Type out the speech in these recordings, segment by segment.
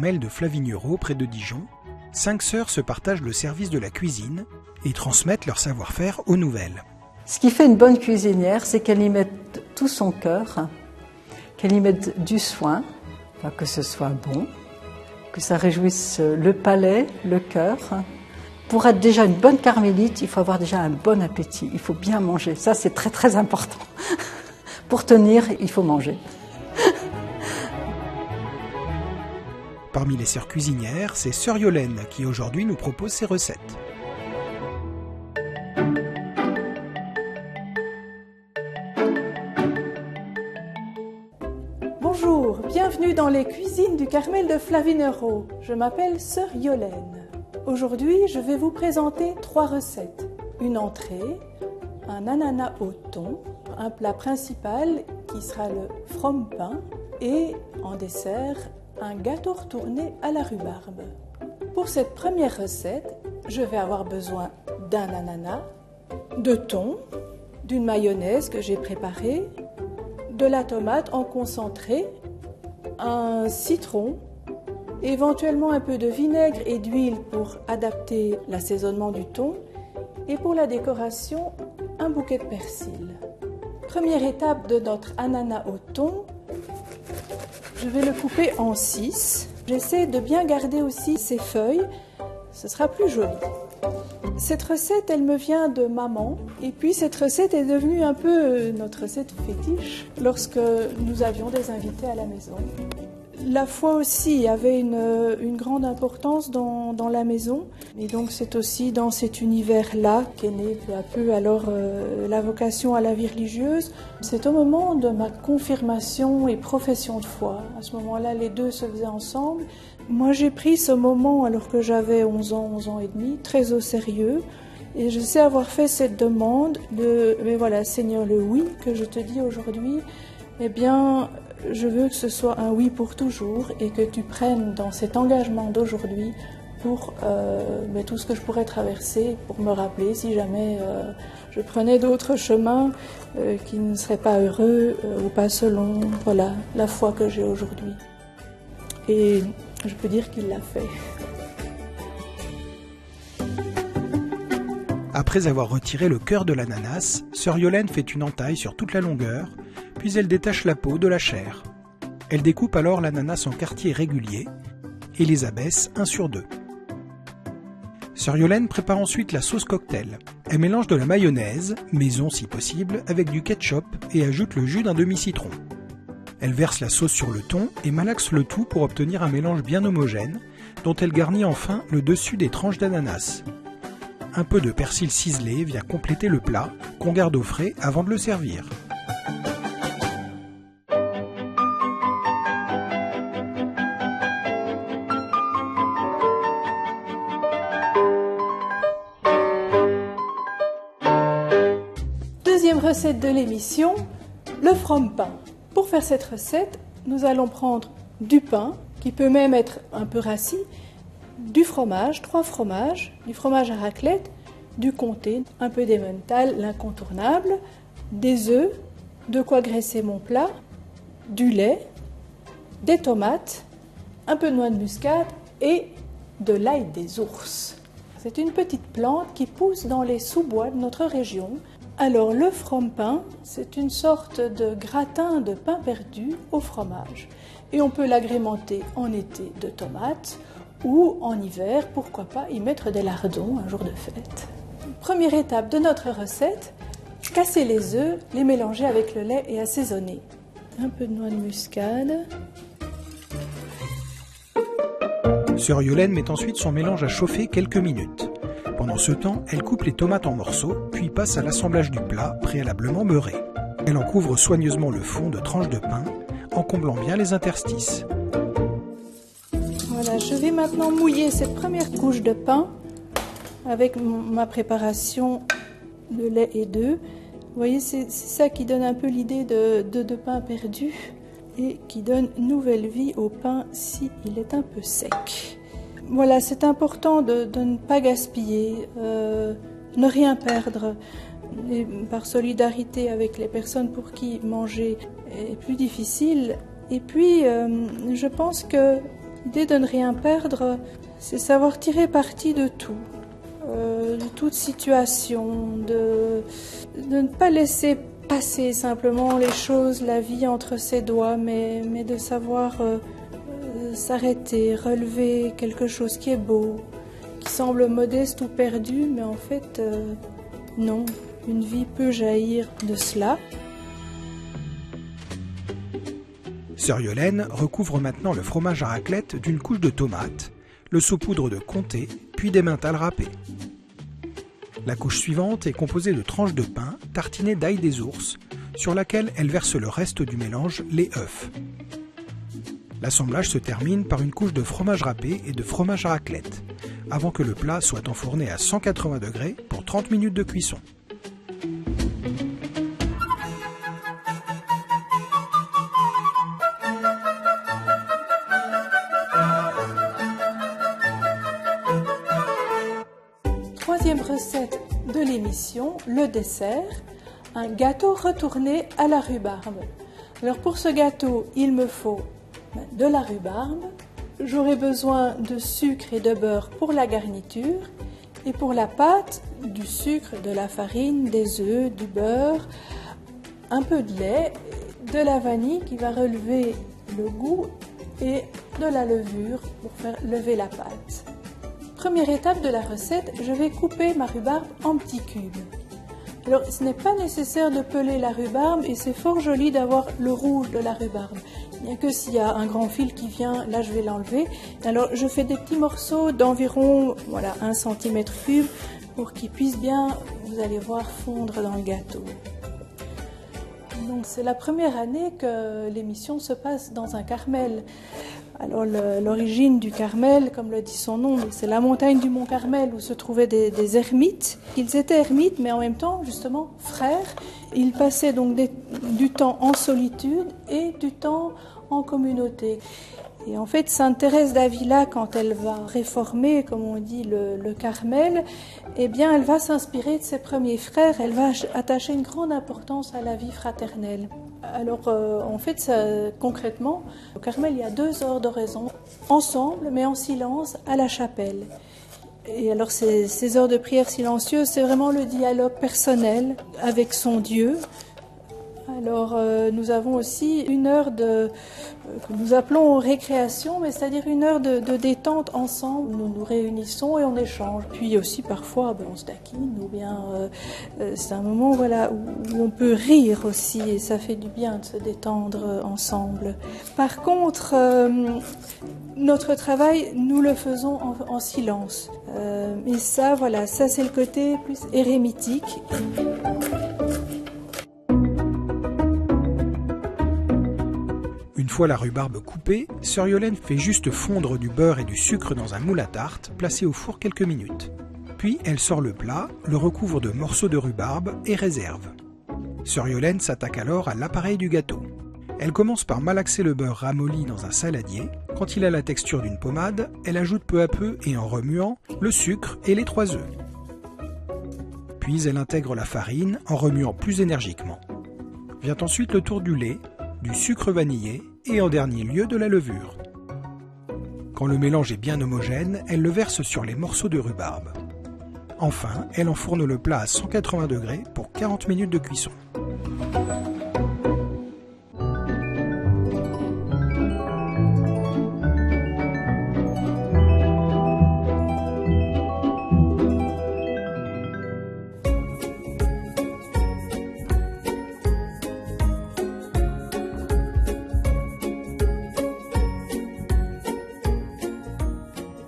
Carmel de Flavignerot, près de Dijon, 5 sœurs se partagent le service de la cuisine et transmettent leur savoir-faire aux nouvelles. Ce qui fait une bonne cuisinière, c'est qu'elle y mette tout son cœur, qu'elle y mette du soin, que ce soit bon, que ça réjouisse le palais, le cœur. Pour être déjà une bonne carmélite, il faut avoir déjà un bon appétit, il faut bien manger. Ça, c'est très très important. Pour tenir, il faut manger. Parmi les sœurs cuisinières, c'est sœur Yolène qui aujourd'hui nous propose ses recettes. Bonjour, bienvenue dans les cuisines du Carmel de Flavignerot. Je m'appelle sœur Yolène. Aujourd'hui, je vais vous présenter 3 recettes. Une entrée, un ananas au thon, un plat principal qui sera le fromme-pain et en dessert, un gâteau retourné à la rhubarbe. Pour cette première recette, je vais avoir besoin d'un ananas, de thon, d'une mayonnaise que j'ai préparée, de la tomate en concentré, un citron, éventuellement un peu de vinaigre et d'huile pour adapter l'assaisonnement du thon et pour la décoration, un bouquet de persil. Première étape de notre ananas au thon, je vais le couper en 6. J'essaie de bien garder aussi ses feuilles, ce sera plus joli. Cette recette, elle me vient de maman. Et puis cette recette est devenue un peu notre recette fétiche lorsque nous avions des invités à la maison. La foi aussi avait une grande importance dans la maison. Et donc c'est aussi dans cet univers-là qu'est née peu à peu alors la vocation à la vie religieuse. C'est au moment de ma confirmation et profession de foi. À ce moment-là, les deux se faisaient ensemble. Moi, j'ai pris ce moment, alors que j'avais 11 ans et demi, très au sérieux. Et je sais avoir fait cette demande de, mais voilà, Seigneur, le oui que je te dis aujourd'hui, eh bien, je veux que ce soit un oui pour toujours et que tu prennes dans cet engagement d'aujourd'hui pour tout ce que je pourrais traverser, pour me rappeler si jamais je prenais d'autres chemins qui ne seraient pas heureux ou pas selon la foi que j'ai aujourd'hui. Et je peux dire qu'il l'a fait. Après avoir retiré le cœur de l'ananas, sœur Yolène fait une entaille sur toute la longueur, puis elle détache la peau de la chair. Elle découpe alors l'ananas en quartiers réguliers et les abaisse 1 sur 2. Sœur Yolène prépare ensuite la sauce cocktail. Elle mélange de la mayonnaise, maison si possible, avec du ketchup et ajoute le jus d'un demi-citron. Elle verse la sauce sur le thon et malaxe le tout pour obtenir un mélange bien homogène, dont elle garnit enfin le dessus des tranches d'ananas. Un peu de persil ciselé vient compléter le plat, qu'on garde au frais avant de le servir. Deuxième recette de l'émission, le fromme-pain. Pour faire cette recette, nous allons prendre du pain, qui peut même être un peu rassis, du fromage, 3 fromages, du fromage à raclette, du comté, un peu d'emmental, l'incontournable, des œufs, de quoi graisser mon plat, du lait, des tomates, un peu de noix de muscade et de l'ail des ours. C'est une petite plante qui pousse dans les sous-bois de notre région. Alors le fromme-pain, c'est une sorte de gratin de pain perdu au fromage. Et on peut l'agrémenter en été de tomates ou en hiver, pourquoi pas y mettre des lardons un jour de fête. Première étape de notre recette, casser les œufs, les mélanger avec le lait et assaisonner. Un peu de noix de muscade. Sœur Yolène met ensuite son mélange à chauffer quelques minutes. Pendant ce temps, elle coupe les tomates en morceaux, puis passe à l'assemblage du plat, préalablement beurré. Elle en couvre soigneusement le fond de tranches de pain, en comblant bien les interstices. Voilà, je vais maintenant mouiller cette première couche de pain avec ma préparation de lait et d'œufs. Vous voyez, c'est ça qui donne un peu l'idée de pain perdu et qui donne nouvelle vie au pain s'il est un peu sec. Voilà, c'est important de ne pas gaspiller, ne rien perdre. Et par solidarité avec les personnes pour qui manger est plus difficile. Et puis, je pense que L'idée de ne rien perdre, c'est savoir tirer parti de tout, de toute situation, de ne pas laisser passer simplement les choses, la vie entre ses doigts, mais de savoir s'arrêter, relever quelque chose qui est beau, qui semble modeste ou perdu, mais en fait, non, une vie peut jaillir de cela. Sœur Yolaine recouvre maintenant le fromage à raclette d'une couche de tomates, le saupoudre de comté, puis d'emmental râpé. La couche suivante est composée de tranches de pain tartinées d'ail des ours, sur laquelle elle verse le reste du mélange, les œufs. L'assemblage se termine par une couche de fromage râpé et de fromage à raclette, avant que le plat soit enfourné à 180 degrés pour 30 minutes de cuisson. Troisième recette de l'émission, le dessert, un gâteau retourné à la rhubarbe. Alors pour ce gâteau, il me faut de la rhubarbe, j'aurai besoin de sucre et de beurre pour la garniture, et pour la pâte, du sucre, de la farine, des œufs, du beurre, un peu de lait, de la vanille qui va relever le goût et de la levure pour faire lever la pâte. Première étape de la recette, je vais couper ma rhubarbe en petits cubes. Alors, ce n'est pas nécessaire de peler la rhubarbe et c'est fort joli d'avoir le rouge de la rhubarbe. Il n'y a que s'il y a un grand fil qui vient, là je vais l'enlever. Alors, je fais des petits morceaux d'environ 1 cm3 pour qu'ils puissent bien, vous allez voir, fondre dans le gâteau. Donc, c'est la première année que l'émission se passe dans un Carmel. Alors l'origine du Carmel, comme le dit son nom, c'est la montagne du Mont Carmel où se trouvaient des ermites. Ils étaient ermites, mais en même temps, justement, frères. Ils passaient donc du temps en solitude et du temps en communauté. Et en fait, Sainte Thérèse d'Avila, quand elle va réformer, comme on dit, le Carmel, eh bien, elle va s'inspirer de ses premiers frères. Elle va attacher une grande importance à la vie fraternelle. Alors, en fait, concrètement, au Carmel, il y a 2 heures d'oraison, ensemble, mais en silence, à la chapelle. Et alors, ces heures de prière silencieuse, c'est vraiment le dialogue personnel avec son Dieu. Alors, nous avons aussi 1 heure que nous appelons récréation, mais c'est-à-dire 1 heure de détente ensemble. Nous nous réunissons et on échange. Puis aussi, parfois, on se taquine, ou bien c'est un moment où on peut rire aussi, et ça fait du bien de se détendre ensemble. Par contre, notre travail, nous le faisons en silence. Et ça, ça c'est le côté plus érémitique. Une fois la rhubarbe coupée, Sœur Yolaine fait juste fondre du beurre et du sucre dans un moule à tarte, placé au four quelques minutes. Puis elle sort le plat, le recouvre de morceaux de rhubarbe et réserve. Sœur Yolaine s'attaque alors à l'appareil du gâteau. Elle commence par malaxer le beurre ramolli dans un saladier. Quand il a la texture d'une pommade, elle ajoute peu à peu et en remuant le sucre et les 3 œufs. Puis elle intègre la farine en remuant plus énergiquement. Vient ensuite le tour du lait, du sucre vanillé et en dernier lieu de la levure. Quand le mélange est bien homogène, elle le verse sur les morceaux de rhubarbe. Enfin, elle enfourne le plat à 180 degrés pour 40 minutes de cuisson.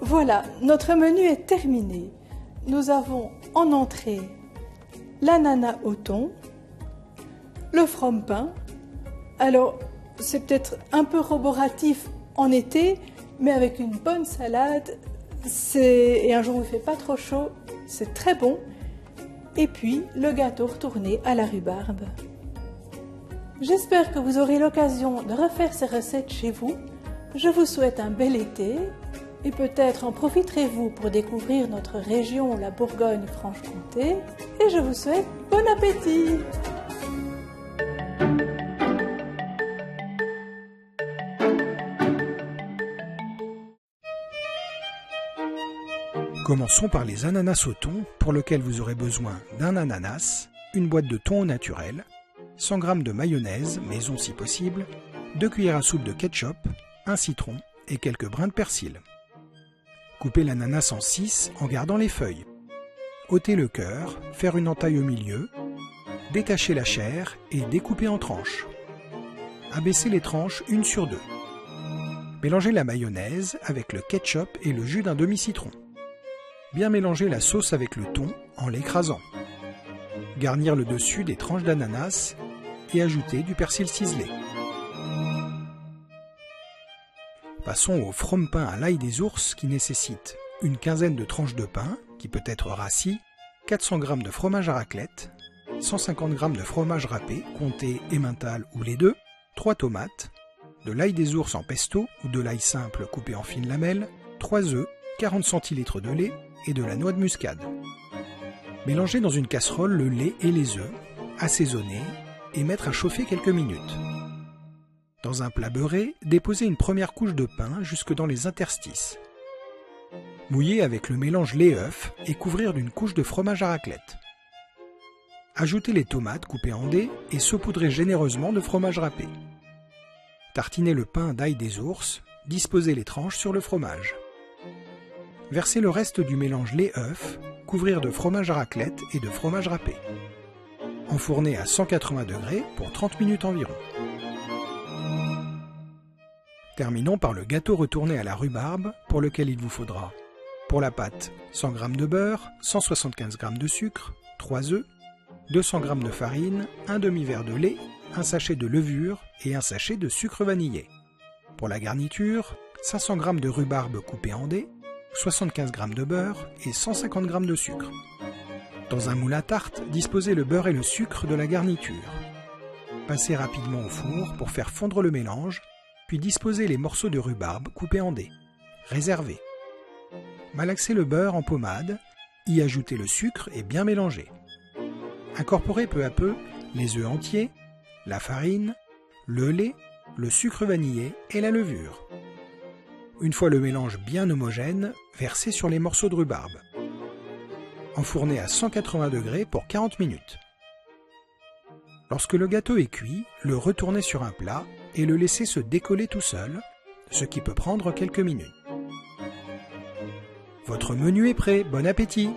Voilà, notre menu est terminé. Nous avons en entrée l'ananas au thon, le froment-pain. Alors, c'est peut-être un peu roboratif en été, mais avec une bonne salade, et un jour où il ne fait pas trop chaud, c'est très bon. Et puis, le gâteau retourné à la rhubarbe. J'espère que vous aurez l'occasion de refaire ces recettes chez vous. Je vous souhaite un bel été. Et peut-être en profiterez-vous pour découvrir notre région, la Bourgogne-Franche-Comté. Et je vous souhaite bon appétit! Commençons par les ananas au thon, pour lequel vous aurez besoin d'un ananas, une boîte de thon au naturel, 100 g de mayonnaise, maison si possible, 2 cuillères à soupe de ketchup, un citron et quelques brins de persil. Coupez l'ananas en 6 en gardant les feuilles. Ôtez le cœur, faire une entaille au milieu, détachez la chair et découpez en tranches. Abaissez les tranches une sur deux. Mélangez la mayonnaise avec le ketchup et le jus d'un demi-citron. Bien mélanger la sauce avec le thon en l'écrasant. Garnir le dessus des tranches d'ananas et ajouter du persil ciselé. Passons au froment-pain à l'ail des ours qui nécessite une quinzaine de tranches de pain, qui peut être rassis, 400 g de fromage à raclette, 150 g de fromage râpé, comté emmental ou les deux, 3 tomates, de l'ail des ours en pesto ou de l'ail simple coupé en fines lamelles, 3 œufs, 40 centilitres de lait et de la noix de muscade. Mélangez dans une casserole le lait et les œufs, assaisonner et mettre à chauffer quelques minutes. Dans un plat beurré, déposez une première couche de pain jusque dans les interstices. Mouiller avec le mélange lait-œuf et couvrir d'une couche de fromage à raclette. Ajoutez les tomates coupées en dés et saupoudrez généreusement de fromage râpé. Tartinez le pain d'ail des ours, disposez les tranches sur le fromage. Versez le reste du mélange lait-œuf, couvrir de fromage à raclette et de fromage râpé. Enfournez à 180 degrés pour 30 minutes environ. Terminons par le gâteau retourné à la rhubarbe, pour lequel il vous faudra, pour la pâte, 100 g de beurre, 175 g de sucre, 3 œufs, 200 g de farine, un demi-verre de lait, un sachet de levure et un sachet de sucre vanillé. Pour la garniture, 500 g de rhubarbe coupée en dés, 75 g de beurre et 150 g de sucre. Dans un moule à tarte, disposez le beurre et le sucre de la garniture. Passez rapidement au four pour faire fondre le mélange, puis disposez les morceaux de rhubarbe coupés en dés. Réservez. Malaxez le beurre en pommade, y ajoutez le sucre et bien mélanger. Incorporez peu à peu les œufs entiers, la farine, le lait, le sucre vanillé et la levure. Une fois le mélange bien homogène, versez sur les morceaux de rhubarbe. Enfournez à 180 degrés pour 40 minutes. Lorsque le gâteau est cuit, le retournez sur un plat et le laissez se décoller tout seul, ce qui peut prendre quelques minutes. Votre menu est prêt, bon appétit!